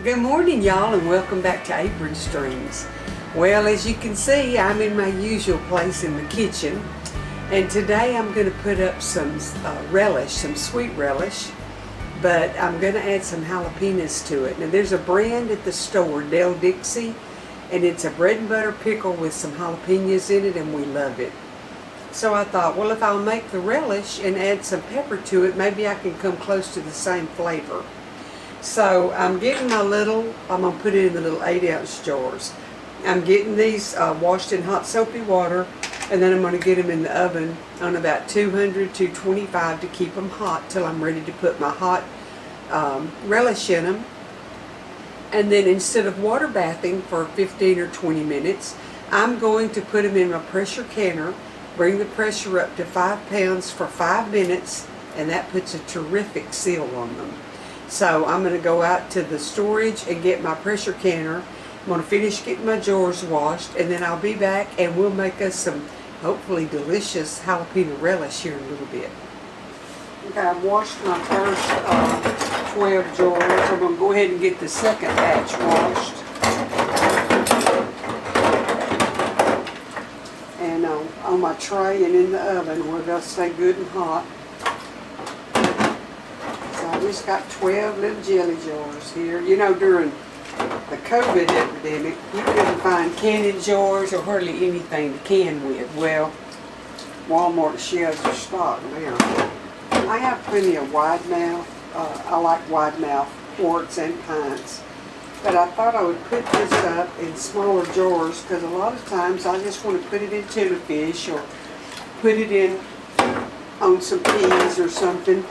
Good morning, y'all, and welcome back to Apron Strings. Well, as you can see, I'm in my usual place in the kitchen, and today I'm going to put up some relish, some sweet relish, but I'm going to add some jalapenos to it. Now, there's a brand at the store, Del Dixie, and it's a bread and butter pickle with some jalapenos in it, and we love it. So I thought, well, if I'll make the relish and add some pepper to it, maybe I can come close to the same flavor. So I'm getting my little, I'm going to put it in the little 8-ounce jars. I'm getting these washed in hot soapy water, and then I'm going to get them in the oven on about 200 to 225 to keep them hot till I'm ready to put my hot relish in them. And then instead of water bathing for 15 or 20 minutes, I'm going to put them in my pressure canner, bring the pressure up to 5 pounds for 5 minutes, and that puts a terrific seal on them. So I'm going to go out to the storage and get my pressure canner. I'm going to finish getting my jars washed, and then I'll be back and we'll make us some hopefully delicious jalapeno relish here in a little bit. Okay, I've washed my first 12 jars. I'm going to go ahead and get the second batch washed. And on my tray and in the oven where they'll stay good and hot. I just got 12 little jelly jars here. You know, during the COVID epidemic, you couldn't find canning jars or hardly anything to can with. Well, Walmart shelves are stocked now. I have plenty of wide mouth. I like wide mouth quarts and pints. But I thought I would put this up in smaller jars because a lot of times I just want to put it in tuna fish or put it in on some peas or something.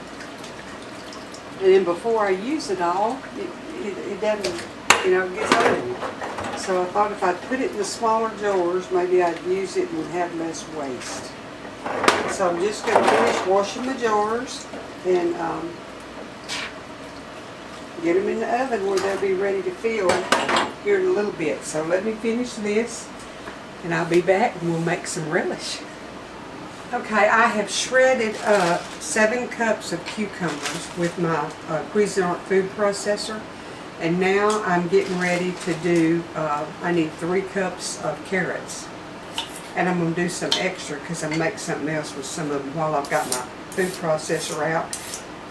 And then before I use it all, it doesn't, you know, it gets old. So I thought if I'd put it in the smaller jars, maybe I'd use it and would have less waste. So I'm just going to finish washing the jars and get them in the oven where they'll be ready to fill here in a little bit. So let me finish this and I'll be back and we'll make some relish. Okay, I have shredded up 7 cups of cucumbers with my Cuisinart food processor, and now I'm getting ready to do, I need 3 cups of carrots, and I'm going to do some extra because I'm making something else with some of them while I've got my food processor out,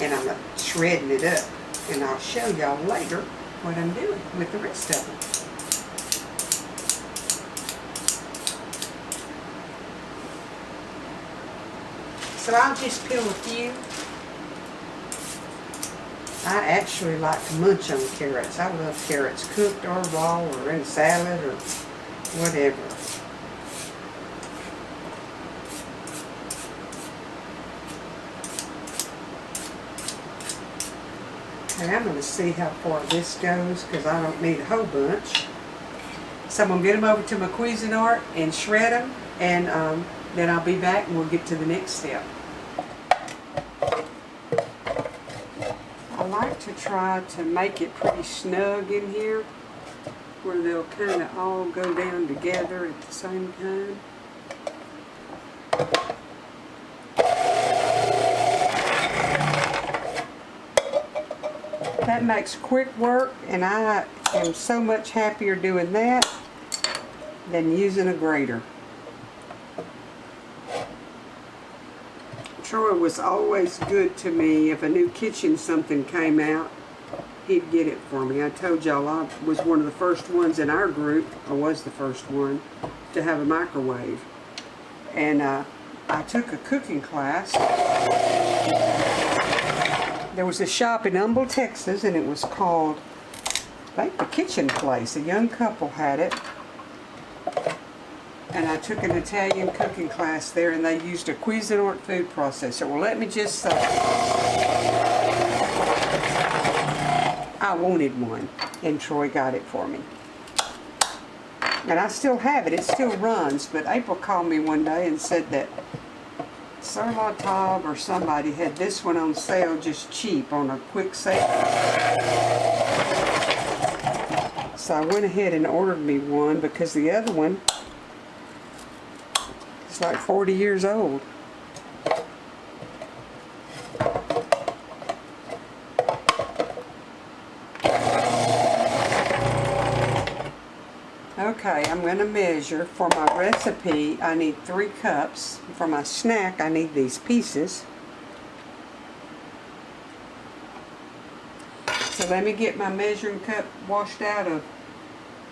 and I'm shredding it up, and I'll show y'all later what I'm doing with the rest of them. So I'll just peel a few. I actually like to munch on carrots. I love carrots cooked or raw or in a salad or whatever. Okay, I'm going to see how far this goes because I don't need a whole bunch. So I'm going to get them over to my Cuisinart and shred them, and then I'll be back and we'll get to the next step. I like to try to make it pretty snug in here where they'll kind of all go down together at the same time. That makes quick work, and I am so much happier doing that than using a grater. Troy was always good to me. If a new kitchen something came out, he'd get it for me. I told y'all I was one of the first ones in our group, I was the first one, to have a microwave. And I took a cooking class. There was a shop in Humble, Texas, and it was called, I think, The Kitchen Place. A young couple had it. And I took an Italian cooking class there, and they used a Cuisinart food processor. Well, let me just say, I wanted one, and Troy got it for me. And I still have it. It still runs, but April called me one day and said that Sir La Table or somebody had this one on sale just cheap on a quick sale. So I went ahead and ordered me one because the other one, it's like 40 years old. Okay, I'm going to measure. For my recipe, I need 3 cups. For my snack, I need these pieces. So let me get my measuring cup washed out of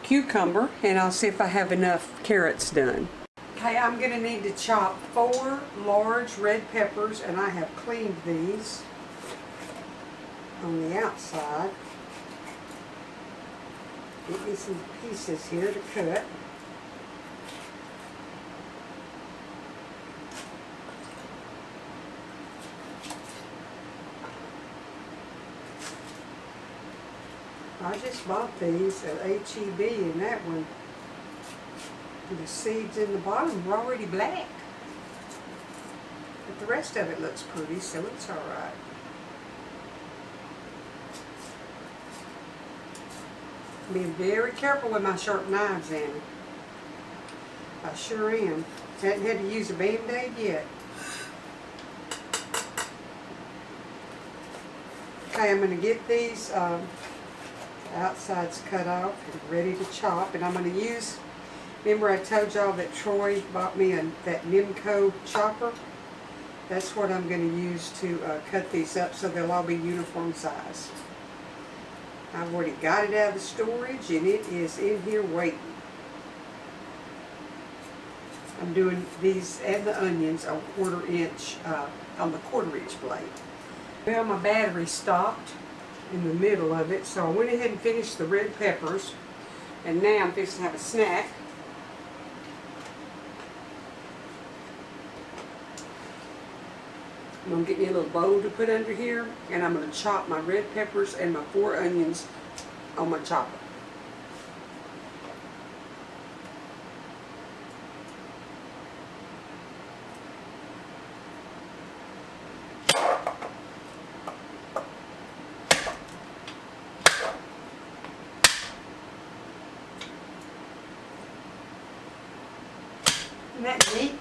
cucumber, and I'll see if I have enough carrots done. Okay, I'm going to need to chop 4 large red peppers, and I have cleaned these on the outside. Get me some pieces here to cut. I just bought these at HEB, and that one, the seeds in the bottom were already black. But the rest of it looks pretty, so it's alright. Being very careful with my sharp knives, Annie. I sure am. Haven't had to use a Band-Aid yet. Okay, I'm going to get these outsides cut off and ready to chop. And I'm going to use, remember I told y'all that Troy bought me that Nimco chopper? That's what I'm going to use to cut these up so they'll all be uniform size. I've already got it out of the storage, and it is in here waiting. I'm doing these and the onions on the 1/4 inch blade. Well, my battery stopped in the middle of it, so I went ahead and finished the red peppers, and now I'm fixing to have a snack. I'm going to get me a little bowl to put under here, and I'm going to chop my red peppers and my 4 onions on my chopper. Isn't that neat?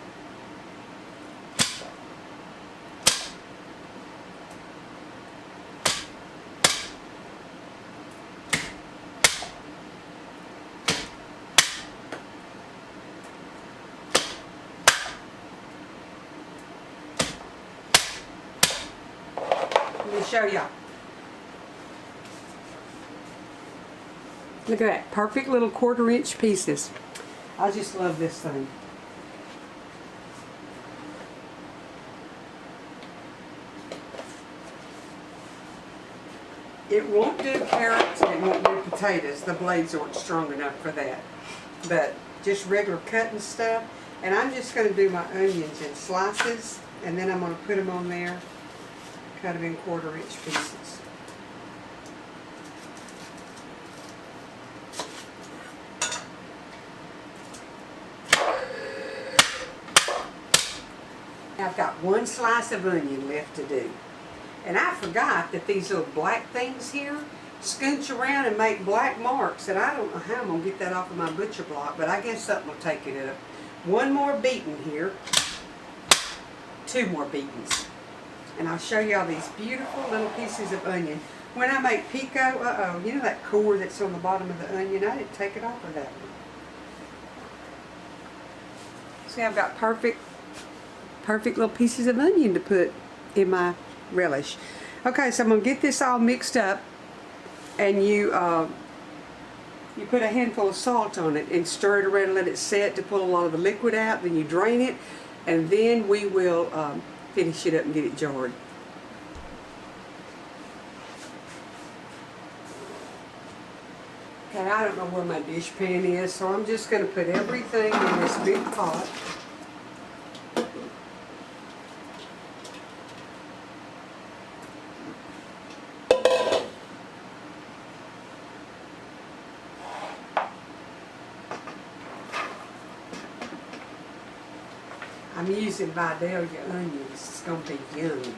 Let me show y'all. Look at that. Perfect little 1/4 inch pieces. I just love this thing. It won't do carrots and it won't do potatoes. The blades aren't strong enough for that. But just regular cutting stuff. And I'm just going to do my onions in slices, and then I'm going to put them on there, cut them in 1/4 inch pieces. Now I've got 1 slice of onion left to do. And I forgot that these little black things here scooch around and make black marks, and I don't know how I'm going to get that off of my butcher block, but I guess something will take it up. 1 more beating here, 2 more beatings. And I'll show y'all these beautiful little pieces of onion. When I make pico, you know that core that's on the bottom of the onion? I didn't take it off of that one. See, I've got perfect little pieces of onion to put in my relish. Okay, so I'm going to get this all mixed up, and you put a handful of salt on it and stir it around and let it set to pull a lot of the liquid out. Then you drain it, and then we will finish it up and get it jarred. Okay, I don't know where my dish pan is, so I'm just going to put everything in this big pot. I'm using Vidalia onions. It's going to be yummy.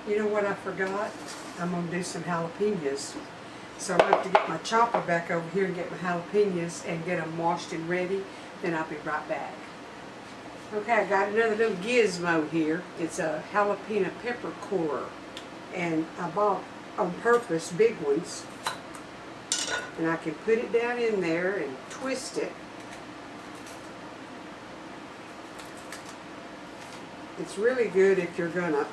You know what I forgot? I'm going to do some jalapenos. So I'm going to have to get my chopper back over here and get my jalapenos and get them washed and ready. Then I'll be right back. Okay, I got another little gizmo here. It's a jalapeno pepper corer. And I bought on purpose big ones. And I can put it down in there and twist it. It's really good if you're gonna,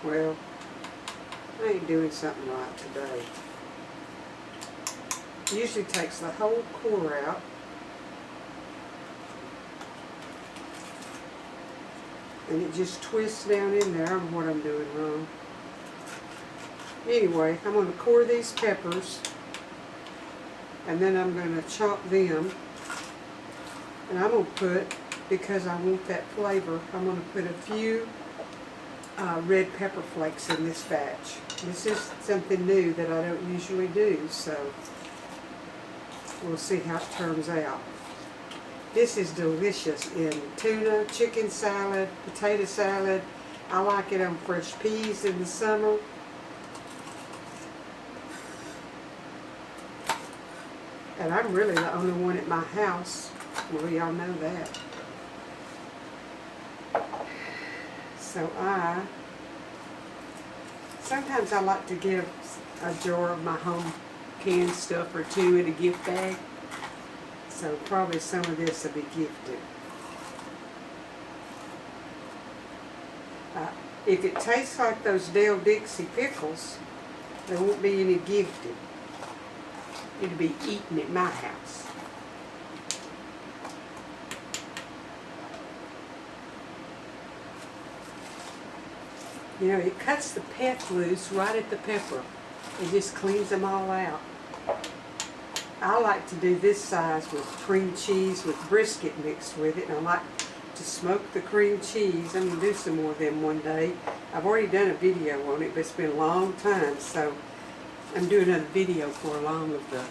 well, I ain't doing something right today. It usually takes the whole core out. And it just twists down in there. I don't know what I'm doing wrong. Anyway, I'm going to core these peppers. And then I'm going to chop them. And I'm going to put, because I want that flavor, I'm going to put a few red pepper flakes in this batch. This is something new that I don't usually do, so we'll see how it turns out. This is delicious in tuna, chicken salad, potato salad. I like it on fresh peas in the summer. And I'm really the only one at my house. Well, y'all know that. So sometimes I like to give a jar of my home canned stuff or two in a gift bag. So probably some of this will be gifted. If it tastes like those Dale Dixie pickles, there won't be any gifted. It'll be eaten at my house. You know, it cuts the pith loose right at the pepper. It just cleans them all out. I like to do this size with cream cheese with brisket mixed with it, and I like to smoke the cream cheese. I'm going to do some more of them one day. I've already done a video on it, but it's been a long time, so I'm doing another video for along with the,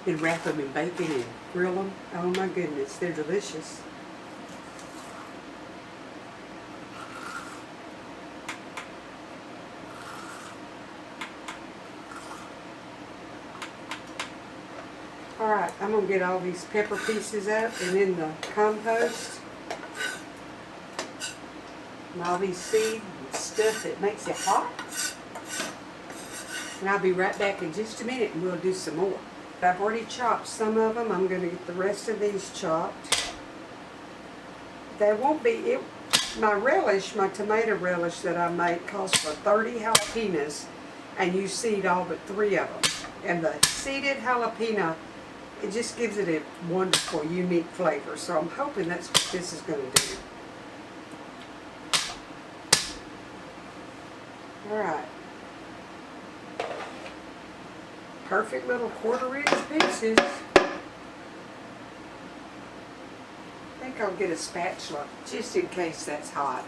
then wrap them in bacon and grill them. Oh my goodness, they're delicious. Alright, I'm going to get all these pepper pieces out and in the compost. And all these seeds and stuff that makes it hot. And I'll be right back in just a minute and we'll do some more. I've already chopped some of them. I'm going to get the rest of these chopped. They won't be, my relish, my tomato relish that I make calls for 30 jalapenos, and you seed all but 3 of them. And the seeded jalapeno, it just gives it a wonderful, unique flavor. So I'm hoping that's what this is going to do. Alright. Perfect little 1/4-inch pieces. I think I'll get a spatula just in case that's hot.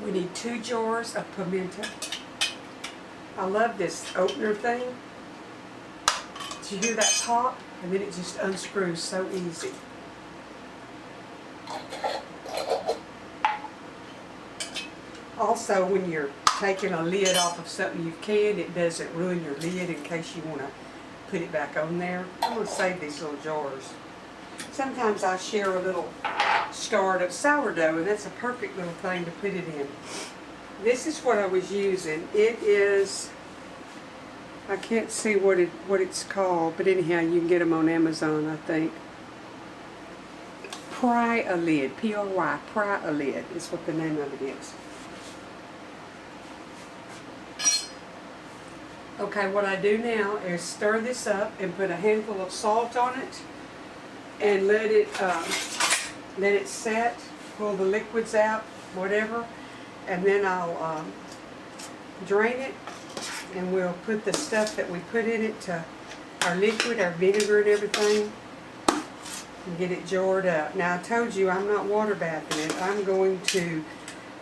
We need 2 jars of pimento. I love this opener thing. Did you hear that pop? And then it just unscrews so easy. Also, when you're taking a lid off of something you've canned, it doesn't ruin your lid in case you want to put it back on there. I'm going to save these little jars. Sometimes I share a little start of sourdough, and that's a perfect little thing to put it in. This is what I was using. It is, I can't see what it's called, but anyhow, you can get them on Amazon, I think. Pry-a-lid, P-R-Y, Pry-a-lid is what the name of it is. Okay, what I do now is stir this up and put a handful of salt on it and let it set, pull the liquids out, whatever, and then I'll drain it, and we'll put the stuff that we put in it to our liquid, our vinegar and everything, and get it jarred up. Now I told you I'm not water bathing it. I'm going to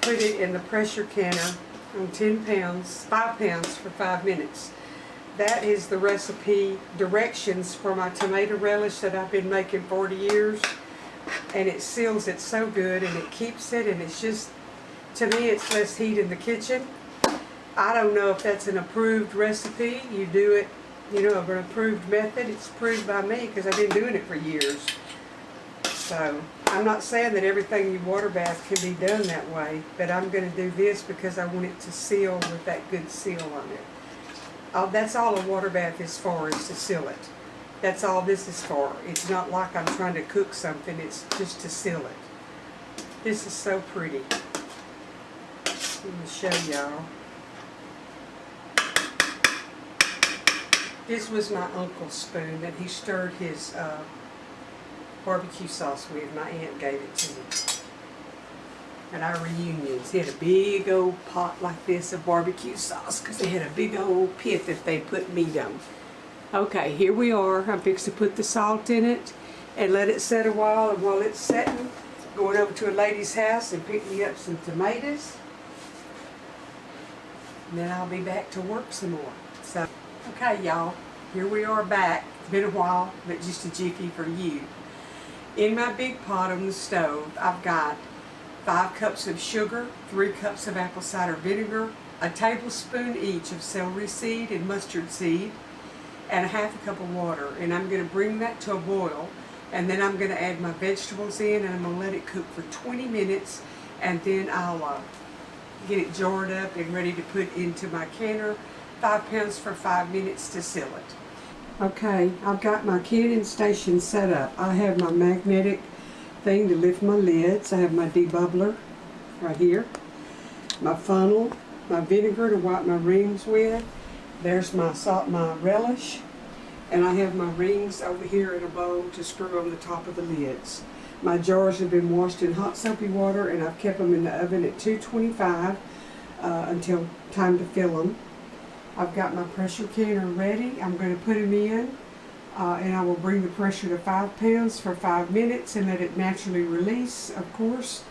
put it in the pressure canner on 10 pounds, 5 pounds for 5 minutes. That is the recipe directions for my tomato relish that I've been making 40 years. And it seals it so good, and it keeps it, and it's just, to me, it's less heat in the kitchen. I don't know if that's an approved recipe. You do it you know, of an approved method. It's approved by me because I've been doing it for years. So I'm not saying that everything you water bath can be done that way, but I'm going to do this because I want it to seal with that good seal on it. That's all a water bath is for, is to seal it. That's all this is for. It's not like I'm trying to cook something, it's just to seal it. This is so pretty. Let me show y'all. This was my uncle's spoon that he stirred his barbecue sauce with. My aunt gave it to me at our reunions. He had a big old pot like this of barbecue sauce because they had a big old pit that they put meat on. Okay, here we are. I'm fixing to put the salt in it and let it set a while. And while it's setting, going over to a lady's house and pick me up some tomatoes. And then I'll be back to work some more. So, okay, y'all, here we are back. It's been a while, but just a jiffy for you. In my big pot on the stove, I've got 5 cups of sugar, 3 cups of apple cider vinegar, a tablespoon each of celery seed and mustard seed, and a half a cup of water. And I'm going to bring that to a boil, and then I'm going to add my vegetables in, and I'm going to let it cook for 20 minutes, and then I'll get it jarred up and ready to put into my canner. 5 pounds for 5 minutes to seal it. Okay, I've got my canning station set up. I have my magnetic thing to lift my lids. I have my debubbler right here. My funnel, my vinegar to wipe my rings with. There's my salt, my relish. And I have my rings over here in a bowl to screw on the top of the lids. My jars have been washed in hot soapy water, and I've kept them in the oven at 225 until time to fill them. I've got my pressure canner ready. I'm going to put them in, and I will bring the pressure to 5 pounds for 5 minutes and let it naturally release, of course,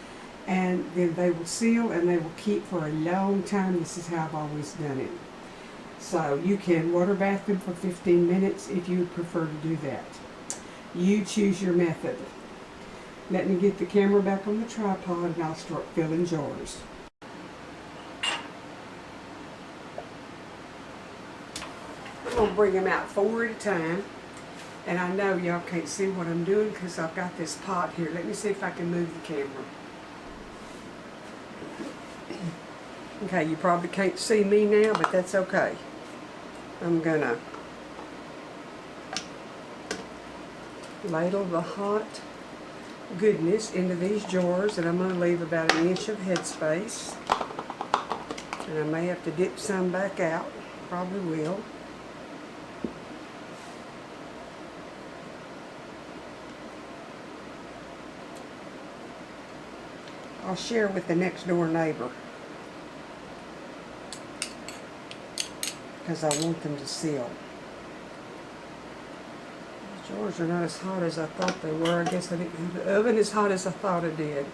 and then they will seal and they will keep for a long time. This is how I've always done it. So you can water bath them for 15 minutes if you would prefer to do that. You choose your method. Let me get the camera back on the tripod and I'll start filling jars. I'm going to bring them out 4 at a time. And I know y'all can't see what I'm doing because I've got this pot here. Let me see if I can move the camera. Okay, you probably can't see me now, but that's okay. I'm going to ladle the hot goodness into these jars, and I'm going to leave about 1 inch of headspace. And I may have to dip some back out. Probably will. I'll share with the next door neighbor because I want them to seal. The jars are not as hot as I thought they were. I guess I didn't have the oven as hot as I thought it did.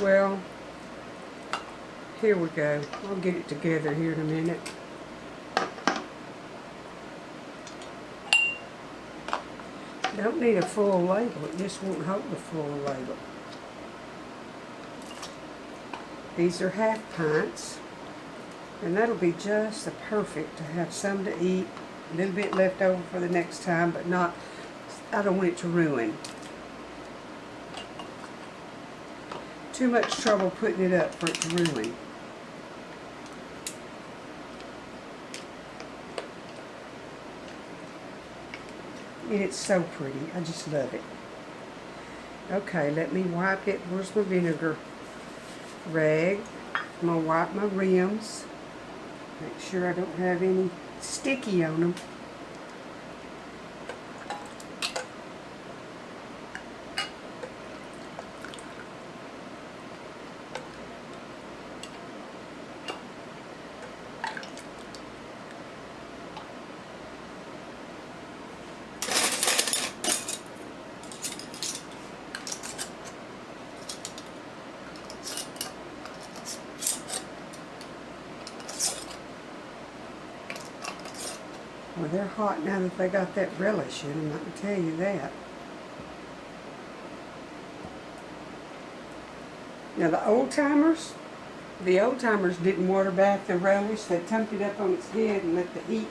Well, here we go. I'll get it together here in a minute. Don't need a full ladle, it just won't hold a full ladle. These are half pints, and that'll be just the perfect to have some to eat, a little bit left over for the next time, but not, I don't want it to ruin. Too much trouble putting it up for it to ruin. And it's so pretty. I just love it. Okay, let me wipe it. Where's my vinegar rag? I'm going to wipe my rims. Make sure I don't have any sticky on them. Well, they're hot now that they got that relish in them, I can tell you that. Now the old timers, The old timers didn't water bath the relish. They tucked it up on its head and let the heat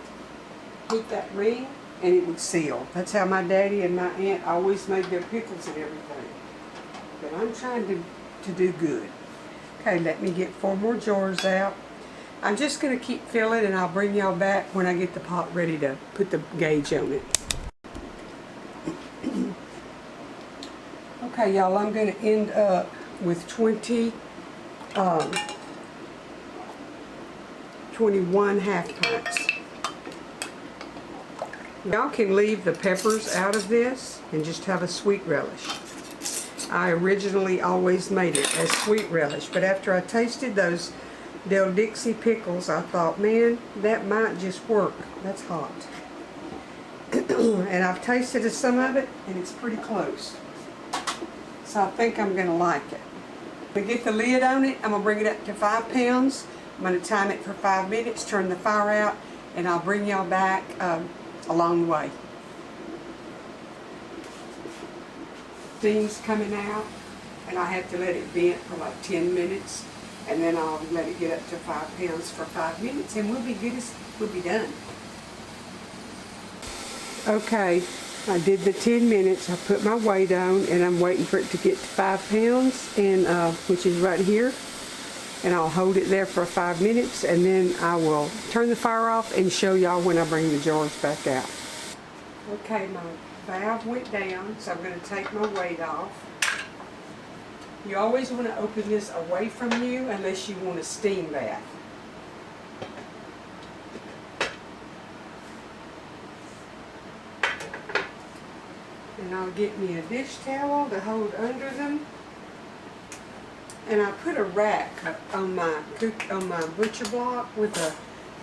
that ring, and it would seal. That's how my daddy and my aunt always made their pickles and everything. But I'm trying to do good. Okay, let me get 4 more jars out. I'm just going to keep filling, and I'll bring y'all back when I get the pot ready to put the gauge on it. Okay, y'all, I'm going to end up with 21 half pints. Y'all can leave the peppers out of this and just have a sweet relish. I originally always made it as sweet relish, but after I tasted those Del Dixie pickles, I thought, man, that might just work. That's hot. And I've tasted some of it, and it's pretty close. So I think I'm going to like it. To get the lid on it, I'm going to bring it up to 5 pounds. I'm going to time it for 5 minutes, turn the fire out, and I'll bring y'all back along the way. Steam's coming out, and I have to let it vent for like 10 minutes, and then I'll let it get up to 5 pounds for 5 minutes, and we'll be done. Okay, I did the 10 minutes. I put my weight on, and I'm waiting for it to get to 5 pounds, and which is right here. And I'll hold it there for 5 minutes, and then I will turn the fire off and show y'all when I bring the jars back out. Okay, my valve went down, so I'm going to take my weight off. You always want to open this away from you unless you want a steam bath. And I'll get me a dish towel to hold under them. And I put a rack on my butcher block with a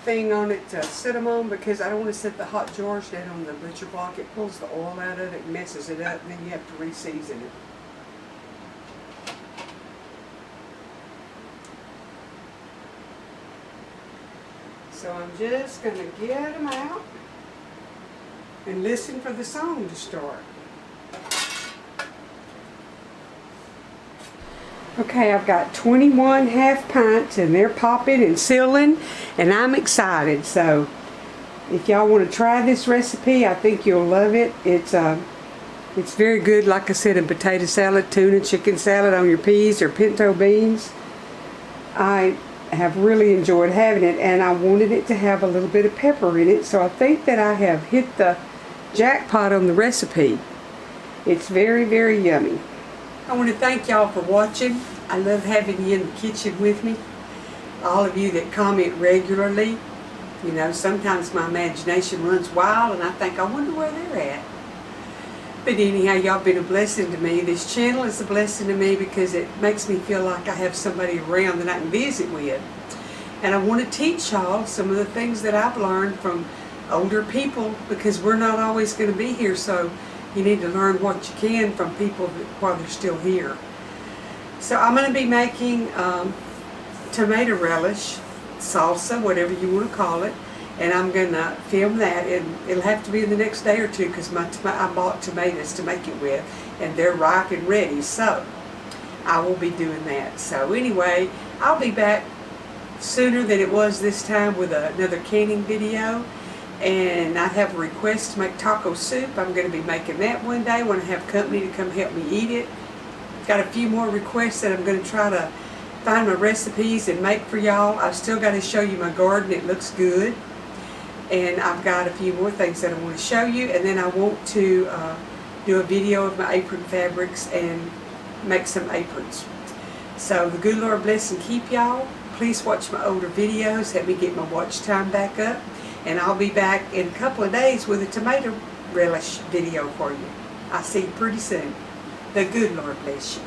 thing on it to sit them on, because I don't want to set the hot jars down on the butcher block. It pulls the oil out of it, messes it up, and then you have to re-season it. So I'm just going to get them out and listen for the song to start. Okay, I've got 21 half pints, and they're popping and sealing, and I'm excited. So if y'all want to try this recipe, I think you'll love it. It's very good, like I said, in potato salad, tuna, chicken salad on your peas or pinto beans. I have really enjoyed having it, and I wanted it to have a little bit of pepper in it, so I think that I have hit the jackpot on the recipe. It's very, very yummy. I want to thank y'all for watching. I love having you in the kitchen with me. All of you that comment regularly. You know, sometimes my imagination runs wild and I think, I wonder where they're at. But anyhow, y'all been a blessing to me. This channel is a blessing to me because it makes me feel like I have somebody around that I can visit with. And I want to teach y'all some of the things that I've learned from older people, because we're not always going to be here, so you need to learn what you can from people while they're still here. So I'm going to be making tomato relish, salsa, whatever you want to call it, and I'm going to film that, and it'll have to be in the next day or two because I bought tomatoes to make it with, and they're ripe and ready, so I will be doing that. So anyway, I'll be back sooner than it was this time with another canning video. And I have a request to make taco soup. I'm going to be making that one day when I have company to come help me eat it. Got a few more requests that I'm going to try to find my recipes and make for y'all. I've still got to show you my garden. It looks good. And I've got a few more things that I want to show you. And then I want to do a video of my apron fabrics and make some aprons. So the good Lord bless and keep y'all. Please watch my older videos. Help me get my watch time back up. And I'll be back in a couple of days with a tomato relish video for you. I'll see you pretty soon. The good Lord bless you.